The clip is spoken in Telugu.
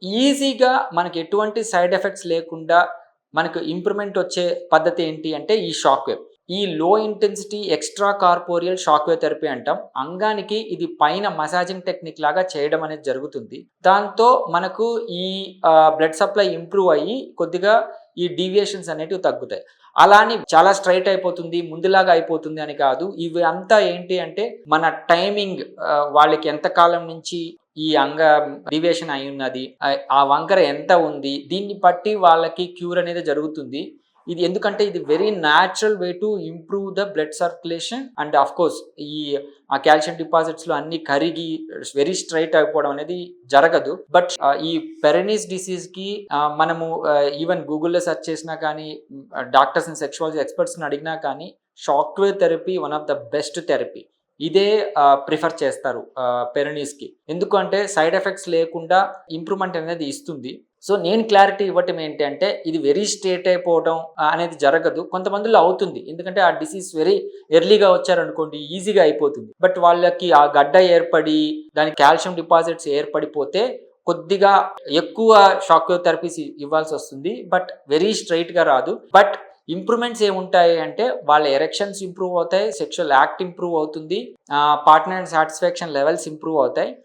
ఈజీగా మనకి ఎటువంటి సైడ్ ఎఫెక్ట్స్ లేకుండా మనకు ఇంప్రూవ్‌మెంట్ వచ్చే పద్ధతి ఏంటి అంటే ఈ షాక్ వేవ్. ఈ low intensity extra corporeal shock wave therapy అంటాం. అంగానికి ఇది పైన మసాజింగ్ టెక్నిక్ లాగా చేయడం అనేది జరుగుతుంది. దాంతో మనకు ఈ బ్లడ్ సప్లై ఇంప్రూవ్ అయ్యి కొద్దిగా ఈ డీవియేషన్స్ అనేటివి తగ్గుతాయి. అలా అని చాలా స్ట్రెయిట్ అయిపోతుంది, ముందులాగా అయిపోతుంది అని కాదు. ఇవి అంతా ఏంటి అంటే మన టైమింగ్ వాళ్ళకి ఎంత కాలం నుంచి ఈ డీవియేషన్ అయ్యున్నది, ఆ వంకర ఎంత ఉంది, దీన్ని బట్టి వాళ్ళకి క్యూర్ అనేది జరుగుతుంది. ఇది ఎందుకంటే ఇది very natural way to improve the blood circulation and of course ఈ కాల్షియం డిపాజిట్స్‌లో అన్నీ కరిగి వెరీ స్ట్రెయిట్ అయిపోవడం అనేది జరగదు. బట్ ఈ పెరనీస్ డిసీజ్‌కి మనము ఈవెన్ గూగుల్‌లో సెర్చ్ చేసినా కానీ, డాక్టర్స్‌ని సెక్సువాలజీ ఎక్స్‌పర్ట్స్‌ని అడిగినా కానీ shock wave therapy one of the best therapy. ఇదే ప్రిఫర్ చేస్తారు పెరనీస్‌కి. ఎందుకంటే సైడ్ ఎఫెక్ట్స్ లేకుండా ఇంప్రూవ్‌మెంట్ అనేది ఇస్తుంది. సో నేను క్లారిటీ ఇవ్వటం ఏంటి అంటే ఇది వెరీ స్ట్రెయిట్ అయిపోవడం అనేది జరగదు. కొంతమందిలో అవుతుంది. ఎందుకంటే ఆ డిసీజ్ వెరీ ఎర్లీగా వచ్చారనుకోండి ఈజీగా అయిపోతుంది. బట్ వాళ్ళకి ఆ గడ్డ ఏర్పడి దానికి కాల్షియం డిపాజిట్స్ ఏర్పడిపోతే కొద్దిగా ఎక్కువ షాక్ వేవ్ థెరపీస్ ఇవ్వాల్సొస్తుంది. బట్ వెరీ స్ట్రెయిట్‌గా రాదు. బట్ ఇంప్రూవ్‌మెంట్స్ ఏముంటాయి అంటే వాళ్ళ ఎరెక్షన్స్ ఇంప్రూవ్ అవుతాయి, సెక్షువల్ యాక్ట్ ఇంప్రూవ్ అవుతుంది, పార్ట్నర్ సాటిస్ఫాక్షన్ లెవెల్స్ ఇంప్రూవ్ అవుతాయి.